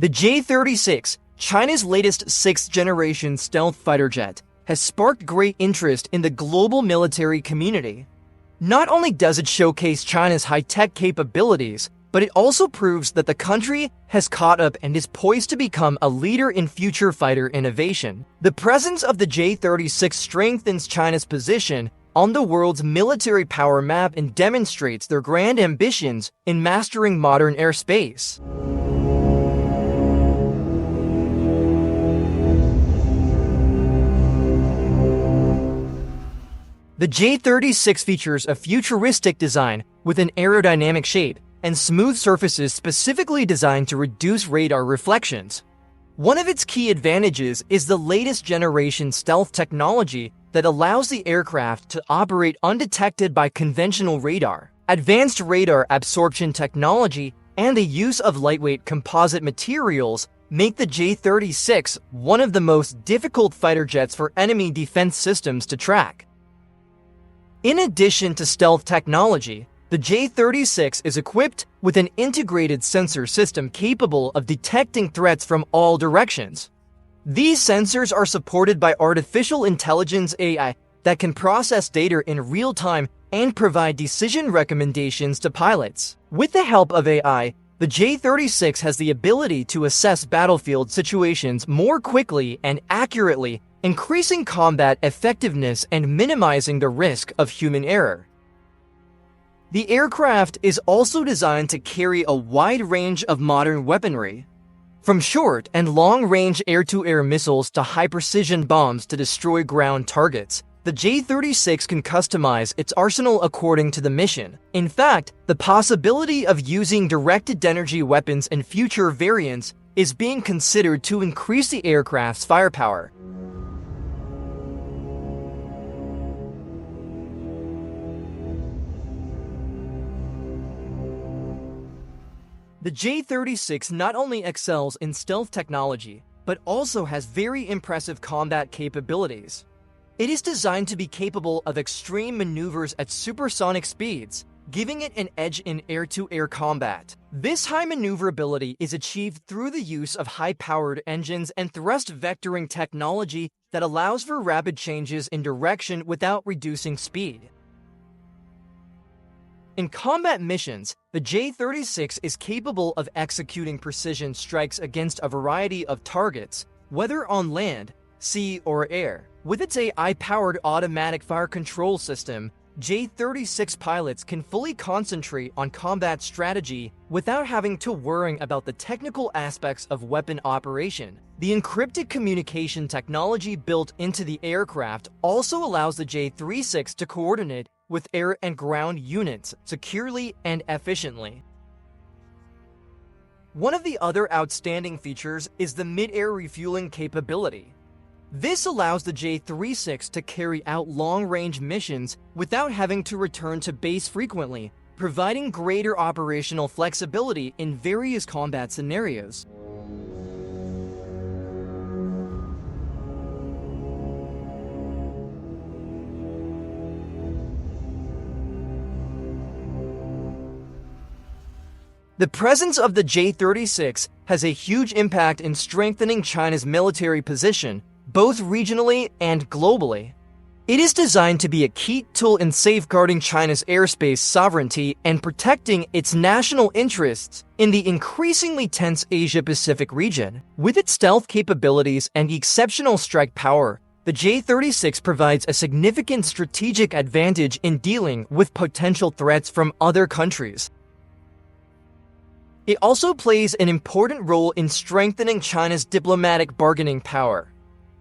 The J-36, China's latest sixth-generation stealth fighter jet, has sparked great interest in the global military community. Not only does it showcase China's high-tech capabilities, but it also proves that the country has caught up and is poised to become a leader in future fighter innovation. The presence of the J-36 strengthens China's position on the world's military power map and demonstrates their grand ambitions in mastering modern airspace. The J-36 features a futuristic design with an aerodynamic shape and smooth surfaces specifically designed to reduce radar reflections. One of its key advantages is the latest generation stealth technology that allows the aircraft to operate undetected by conventional radar. Advanced radar absorption technology and the use of lightweight composite materials make the J-36 one of the most difficult fighter jets for enemy defense systems to track. In addition to stealth technology, the J-36 is equipped with an integrated sensor system capable of detecting threats from all directions. These sensors are supported by artificial intelligence AI that can process data in real time and provide decision recommendations to pilots. With the help of AI, the J-36 has the ability to assess battlefield situations more quickly and accurately, increasing combat effectiveness and minimizing the risk of human error. The aircraft is also designed to carry a wide range of modern weaponry, from short and long-range air-to-air missiles to high-precision bombs to destroy ground targets. The J-36 can customize its arsenal according to the mission. In fact, the possibility of using directed-energy weapons in future variants is being considered to increase the aircraft's firepower. The J-36 not only excels in stealth technology, but also has very impressive combat capabilities. It is designed to be capable of extreme maneuvers at supersonic speeds, giving it an edge in air-to-air combat. This high maneuverability is achieved through the use of high-powered engines and thrust vectoring technology that allows for rapid changes in direction without reducing speed. In combat missions, the J-36 is capable of executing precision strikes against a variety of targets, whether on land, sea, or air. With its AI-powered automatic fire control system, J-36 pilots can fully concentrate on combat strategy without having to worry about the technical aspects of weapon operation. The encrypted communication technology built into the aircraft also allows the J-36 to coordinate with air and ground units securely and efficiently. One of the other outstanding features is the mid-air refueling capability. This allows the J-36 to carry out long-range missions without having to return to base frequently, providing greater operational flexibility in various combat scenarios. The presence of the J-36 has a huge impact in strengthening China's military position, both regionally and globally. It is designed to be a key tool in safeguarding China's airspace sovereignty and protecting its national interests in the increasingly tense Asia-Pacific region. With its stealth capabilities and exceptional strike power, the J-36 provides a significant strategic advantage in dealing with potential threats from other countries. It also plays an important role in strengthening China's diplomatic bargaining power.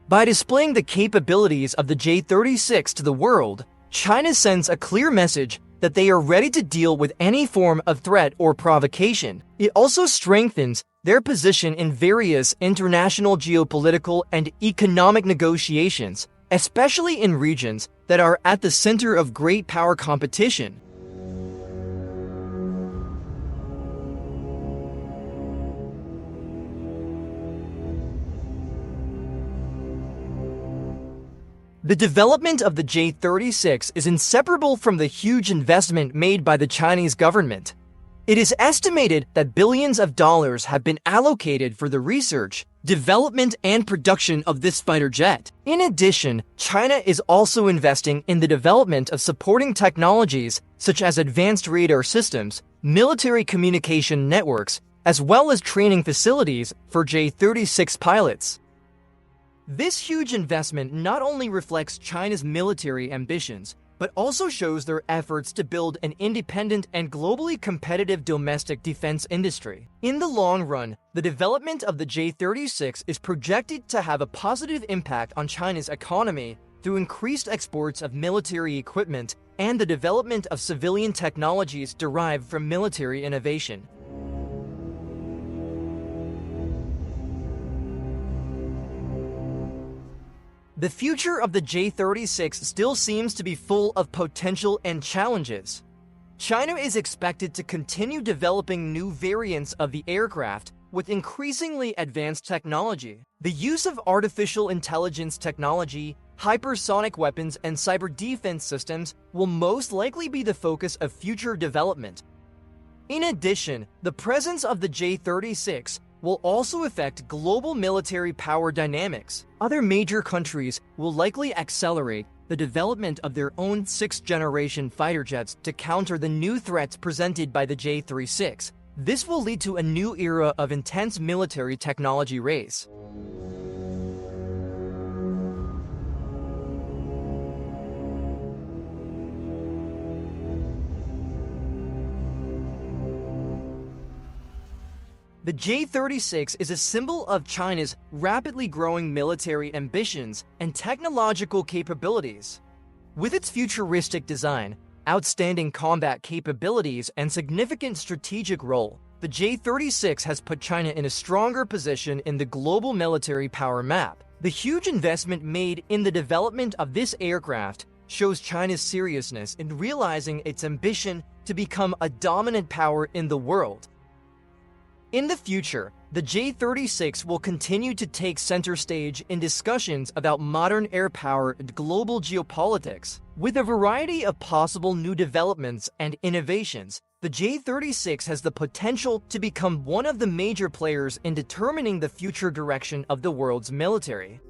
By displaying the capabilities of the J-36 to the world, China sends a clear message that they are ready to deal with any form of threat or provocation. It also strengthens their position in various international geopolitical and economic negotiations, especially in regions that are at the center of great power competition. The development of the J-36 is inseparable from the huge investment made by the Chinese government. It is estimated that billions of dollars have been allocated for the research, development, and production of this fighter jet. In addition, China is also investing in the development of supporting technologies such as advanced radar systems, military communication networks, as well as training facilities for J-36 pilots. This huge investment not only reflects China's military ambitions, but also shows their efforts to build an independent and globally competitive domestic defense industry. In the long run, the development of the J-36 is projected to have a positive impact on China's economy through increased exports of military equipment and the development of civilian technologies derived from military innovation. The future of the J-36 still seems to be full of potential and challenges. China is expected to continue developing new variants of the aircraft with increasingly advanced technology. The use of artificial intelligence technology, hypersonic weapons, and cyber defense systems will most likely be the focus of future development. In addition, the presence of the J-36 will also affect global military power dynamics. Other major countries will likely accelerate the development of their own sixth-generation fighter jets to counter the new threats presented by the J-36. This will lead to a new era of intense military technology race. The J-36 is a symbol of China's rapidly growing military ambitions and technological capabilities. With its futuristic design, outstanding combat capabilities, and significant strategic role, the J-36 has put China in a stronger position in the global military power map. The huge investment made in the development of this aircraft shows China's seriousness in realizing its ambition to become a dominant power in the world. In the future, the J-36 will continue to take center stage in discussions about modern air power and global geopolitics. With a variety of possible new developments and innovations, the J-36 has the potential to become one of the major players in determining the future direction of the world's military.